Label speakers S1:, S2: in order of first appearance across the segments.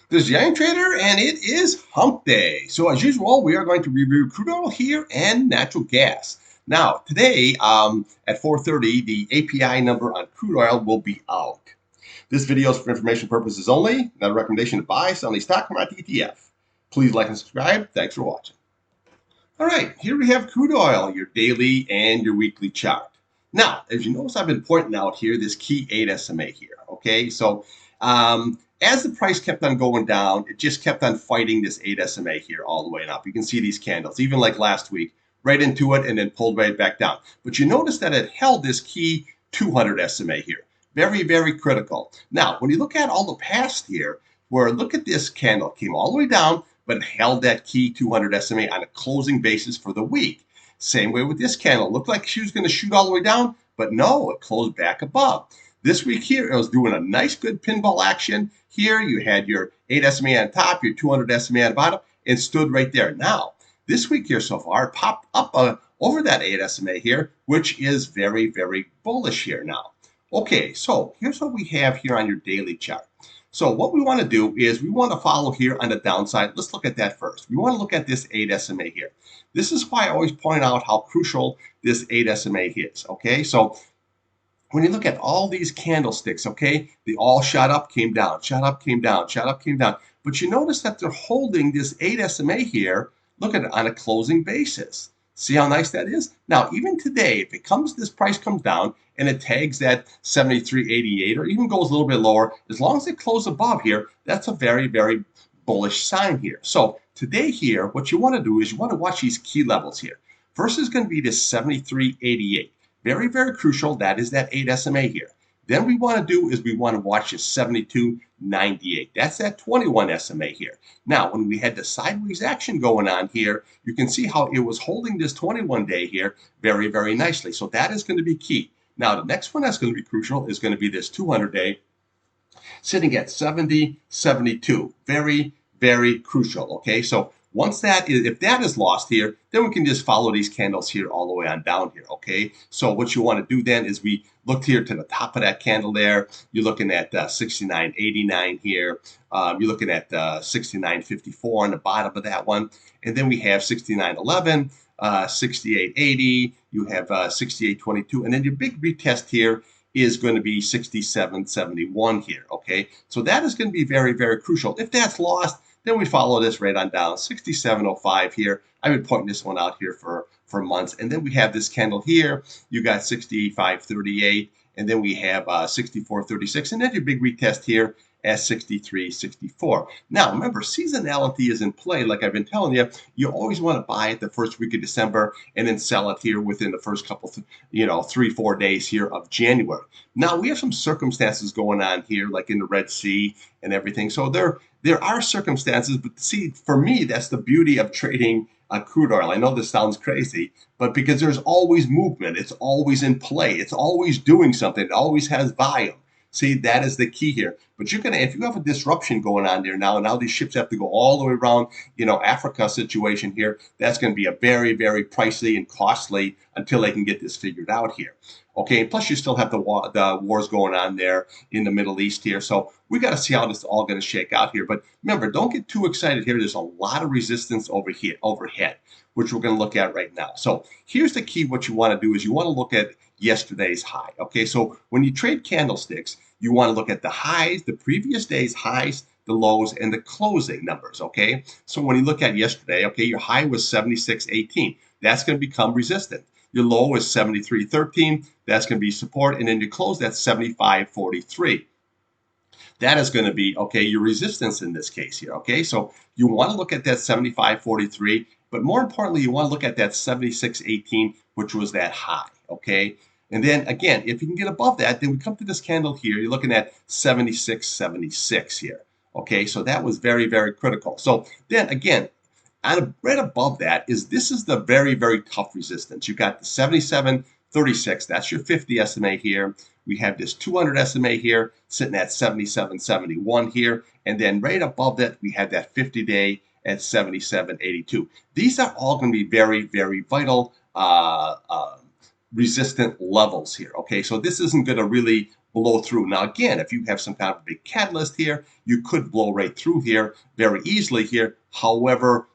S1: This is the Irontrader, and it is hump day. So as usual, we are going to review crude oil here and natural gas. Now, today at 4:30, the API number on crude oil will be out. This video is for information purposes only, not a recommendation to buy, sell any stock market ETF. Please like and subscribe. Thanks for watching. All right, here we have crude oil, your daily and your weekly chart. Now, as you notice, I've been pointing out here this key 8 SMA here. Okay, so as the price kept on going down, it just kept on fighting this 8 SMA here all the way up. You can see these candles, even like last week, right into it and then pulled right back down. But you notice that it held this key 200 SMA here. Very, very critical. Now, when you look at all the past here, where look at this candle, came all the way down, but held that key 200 SMA on a closing basis for the week. Same way with this candle. Looked like she was going to shoot all the way down, but no, it closed back above. This week here, it was doing a nice, good pinball action. Here, you had your 8 SMA on top, your 200 SMA on the bottom, and stood right there. Now, this week here so far, it popped up over that 8 SMA here, which is very, very bullish here now. Okay, so here's what we have here on your daily chart. So what we want to do is we want to follow here on the downside. Let's look at that first. We want to look at this 8 SMA here. This is why I always point out how crucial this 8 SMA is, okay? So when you look at all these candlesticks, okay, they all shot up, came down, shot up, came down, shot up, came down. But you notice that they're holding this 8 SMA here, look at it, on a closing basis. See how nice that is? Now, even today, if it comes, this price comes down and it tags that 73.88 or even goes a little bit lower, as long as it closes above here, that's a very, very bullish sign here. So today here, what you want to do is you want to watch these key levels here. First is going to be this 73.88. Very, very crucial. That is that 8 SMA here. Then we want to do is we want to watch this 72.98. That's that 21 SMA here. Now, when we had the sideways action going on here, you can see how it was holding this 21-day here very, very nicely. So that is going to be key. Now, the next one that's going to be crucial is going to be this 200-day sitting at 70.72. Very, very crucial. Okay, so once that is, if that is lost here, then we can just follow these candles here all the way on down here, okay? So what you want to do then is we looked here to the top of that candle there. You're looking at 69.89 here. You're looking at 69.54 on the bottom of that one. And then we have 69.11, 68.80. You have 68.22. And then your big retest here is going to be 67.71 here, okay? So that is going to be very, very crucial. If that's lost, then we follow this right on down, 67.05 here. I've been pointing this one out here for months. And then we have this candle here. You got 65.38, and then we have 64.36, and then your big retest here at 63.64. Now, remember, seasonality is in play. Like I've been telling you, you always want to buy it the first week of December and then sell it here within the first couple, 3-4 days here of January. Now, we have some circumstances going on here, like in the Red Sea and everything. So there are circumstances, but see, for me, that's the beauty of trading crude oil. I know this sounds crazy, but because there's always movement, it's always in play, it's always doing something, it always has volume. See, that is the key here. But you're gonna, if you have a disruption going on there now these ships have to go all the way around, Africa situation here. That's going to be a very, very pricey and costly until they can get this figured out here. Okay, and plus you still have the wars going on there in the Middle East here. So we got to see how this is all going to shake out here. But remember, don't get too excited here. There's a lot of resistance over here, overhead, which we're going to look at right now. So here's the key. What you want to do is you want to look at yesterday's high. Okay, so when you trade candlesticks, you want to look at the highs, the previous day's highs, the lows, and the closing numbers. Okay, so when you look at yesterday, okay, your high was 76.18. That's going to become resistant. Your low is 73.13. That's going to be support, and then your close, that's 75.43. That is going to be, okay, your resistance in this case here, okay? So you want to look at that 75.43, but more importantly, you want to look at that 76.18, which was that high, okay? And then again, if you can get above that, then we come to this candle here. You're looking at 76.76 here, okay? So that was very, very critical. So then again, right above that is, this is the very, very tough resistance. You got the 77.36. That's your 50 SMA here. We have this 200 SMA here sitting at 77.71 here. And then right above that, we have that 50-day at 77.82. These are all going to be very, very vital resistant levels here. Okay, so this isn't going to really blow through. Now, again, if you have some kind of big catalyst here, you could blow right through here very easily here. However,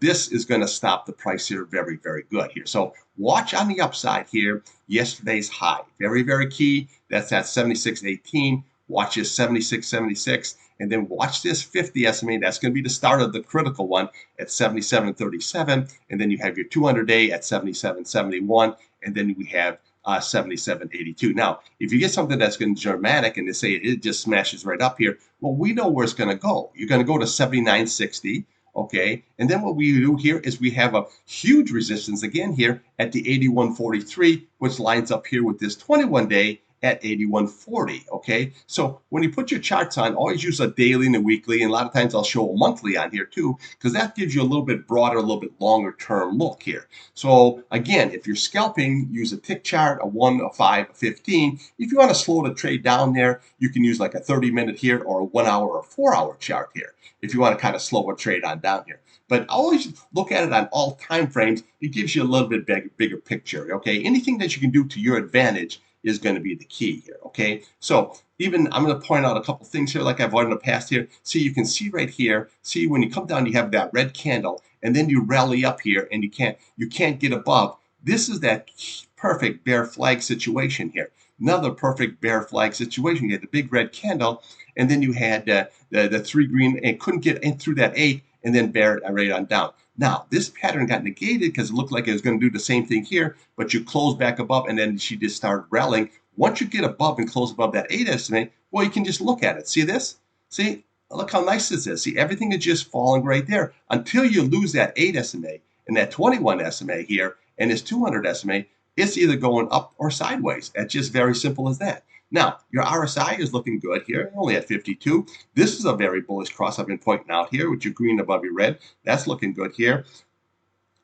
S1: this is going to stop the price here very, very good here. So watch on the upside here. Yesterday's high, very, very key. That's at 76.18. Watch this 76.76. And then watch this 50 SMA. That's going to be the start of the critical one at 77.37. And then you have your 200-day at 77.71. And then we have 77.82. Now, if you get something that's going to be dramatic and they say it just smashes right up here, well, we know where it's going to go. You're going to go to 79.60. Okay, and then what we do here is we have a huge resistance again here at the 81.43, which lines up here with this 21-day at 81.40. Okay, so when you put your charts on, always use a daily and a weekly, and a lot of times I'll show a monthly on here too, because that gives you a little bit broader, a little bit longer term look here. So again, if you're scalping, use a tick chart, a 1, a 5, a 15. If you want to slow the trade down there, you can use like a 30-minute here or a 1 hour or 4 hour chart here if you want to kind of slow a trade on down here. But always look at it on all time frames. It gives you a little bit bigger picture. Okay, anything that you can do to your advantage is going to be the key here. Okay, so even I'm going to point out a couple things here like I've done in the past here. See, you can see right here, see when you come down, you have that red candle, and then you rally up here and you can't get above. This is that perfect bear flag situation here. Another perfect bear flag situation. You had the big red candle, and then you had the 3 green and couldn't get in through that 8, and then bear right on down. Now, this pattern got negated because it looked like it was going to do the same thing here, but you close back above, and then she just started rallying. Once you get above and close above that 8 estimate, well, you can just look at it. See this? See? Look how nice this is. See, everything is just falling right there until you lose that 8 SMA and that 21 SMA here and this 200 SMA. It's either going up or sideways. It's just very simple as that. Now, your RSI is looking good here, only at 52. This is a very bullish cross I've been pointing out here with your green above your red. That's looking good here.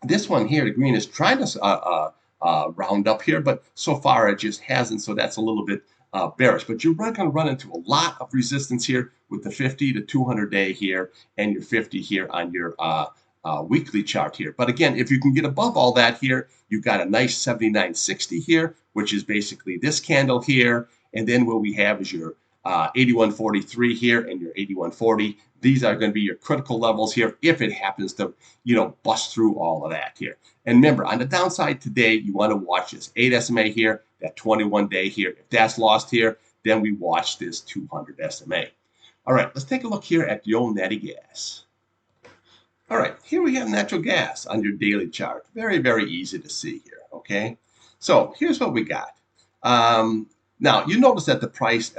S1: This one here, the green is trying to round up here, but so far it just hasn't, so that's a little bit bearish. But you're going to run into a lot of resistance here with the 50 to 200-day here and your 50 here on your weekly chart here. But again, if you can get above all that here, you've got a nice 79.60 here, which is basically this candle here. And then what we have is your 81.43 here and your 81.40. These are going to be your critical levels here if it happens to, bust through all of that here. And remember, on the downside today, you want to watch this 8 SMA here, that 21-day here. If that's lost here, then we watch this 200 SMA. All right, let's take a look here at the old natty gas. All right, here we have natural gas on your daily chart. Very, very easy to see here, okay? So here's what we got. Now, you notice that the price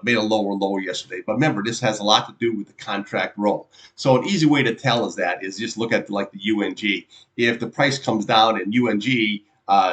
S1: made a lower low yesterday, but remember, this has a lot to do with the contract roll. So an easy way to tell is just look at like the UNG. If the price comes down and UNG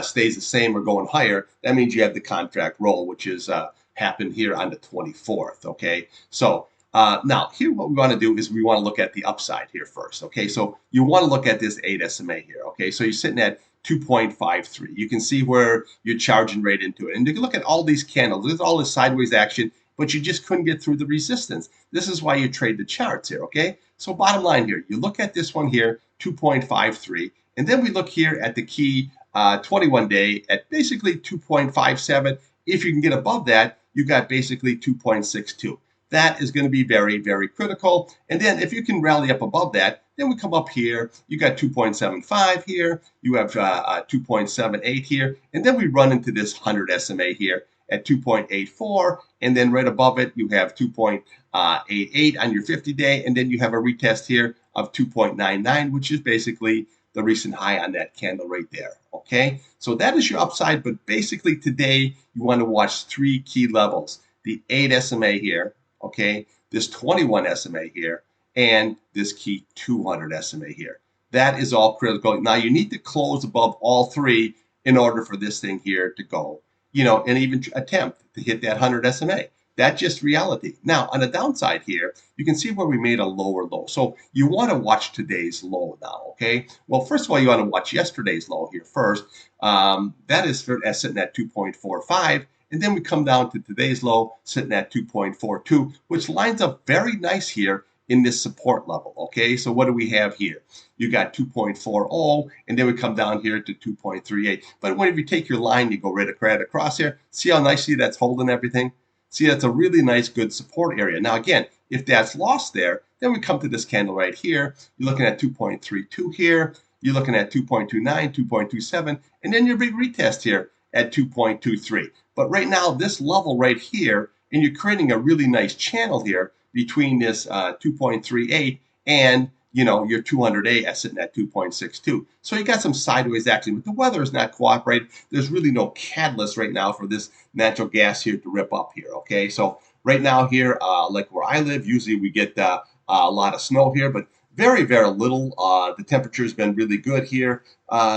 S1: stays the same or going higher, that means you have the contract roll, which is happened here on the 24th, okay? So now, here what we want to do is we want to look at the upside here first, okay? So you want to look at this 8 SMA here, okay? So you're sitting at 2.53. You can see where you're charging right into it. And you can look at all these candles. There's all this sideways action, but you just couldn't get through the resistance. This is why you trade the charts here, okay? So bottom line here, you look at this one here, 2.53, and then we look here at the key 21-day at basically 2.57. If you can get above that, you got basically 2.62. That is going to be very, very critical. And then if you can rally up above that, then we come up here. You got 2.75 here. You have 2.78 here. And then we run into this 100 SMA here at 2.84. And then right above it, you have 2.88 on your 50-day. And then you have a retest here of 2.99, which is basically the recent high on that candle right there. Okay, so that is your upside. But basically today, you want to watch 3 key levels. The 8 SMA here. Okay, this 21 SMA here, and this key 200 SMA here. That is all critical. Now, you need to close above all 3 in order for this thing here to go, and even attempt to hit that 100 SMA. That's just reality. Now, on the downside here, you can see where we made a lower low. So you want to watch today's low now, okay? Well, first of all, you want to watch yesterday's low here first. That is sitting at 2.45. And then we come down to today's low, sitting at 2.42, which lines up very nice here in this support level, okay? So what do we have here? You got 2.40, and then we come down here to 2.38. But when you take your line, you go right across here. See how nicely that's holding everything? See, that's a really nice, good support area. Now, again, if that's lost there, then we come to this candle right here. You're looking at 2.32 here. You're looking at 2.29, 2.27, and then your big retest here at 2.23. But right now, this level right here, and you're creating a really nice channel here between this 2.38 and your 200A sitting at 2.62. So you got some sideways action, but the weather is not cooperating. There's really no catalyst right now for this natural gas here to rip up here. Okay, so right now here, like where I live, usually we get a lot of snow here, but very, very little. The temperature's been really good here.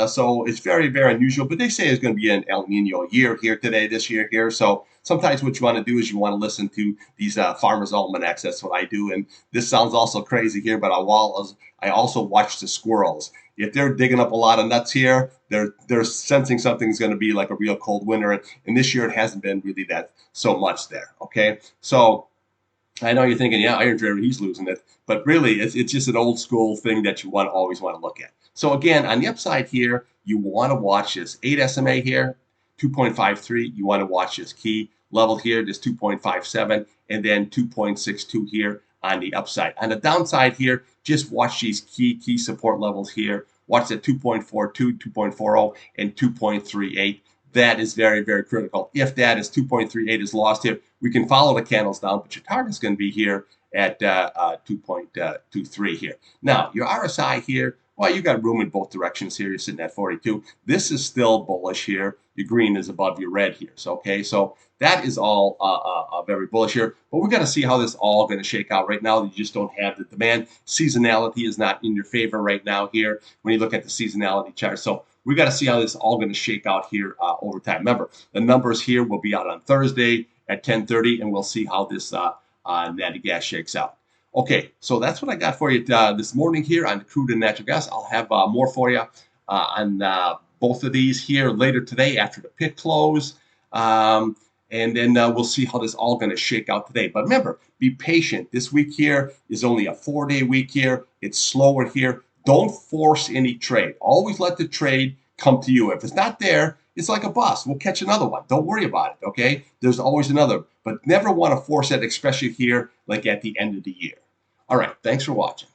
S1: So it's very, very unusual, but they say it's going to be an El Nino year here today, this year here. So sometimes what you want to do is you want to listen to these farmers' almanacs. That's what I do. And this sounds also crazy here, but I also watch the squirrels. If they're digging up a lot of nuts here, they're sensing something's going to be like a real cold winter. And this year it hasn't been really that so much there. Okay, so I know you're thinking, yeah, Irontrader, he's losing it. But really, it's just an old school thing that you always want to look at. So again, on the upside here, you want to watch this 8 SMA here, 2.53. You want to watch this key level here, this 2.57, and then 2.62 here on the upside. On the downside here, just watch these key support levels here. Watch the 2.42, 2.40, and 2.38. That is very, very critical. If that is 2.38 is lost here, we can follow the candles down, but your target's going to be here at 2.23 here. Now, your RSI here, well, you got room in both directions here. You're sitting at 42. This is still bullish here. Your green is above your red here. So, okay, so that is all very bullish here. But we're going to see how this all going to shake out. Right now, you just don't have the demand. Seasonality is not in your favor right now here when you look at the seasonality chart. So we got to see how this is all going to shake out here over time. Remember, the numbers here will be out on Thursday at 10:30, and we'll see how this natural gas shakes out. Okay, so that's what I got for you this morning here on crude and natural gas. I'll have more for you on both of these here later today after the pit close. And then we'll see how this all going to shake out today. But remember, be patient. This week here is only a 4-day week here. It's slower here. Don't force any trade. Always let the trade come to you. If it's not there, it's like a bus. We'll catch another one. Don't worry about it, okay? There's always another. But never want to force it, especially here, like at the end of the year. All right. Thanks for watching.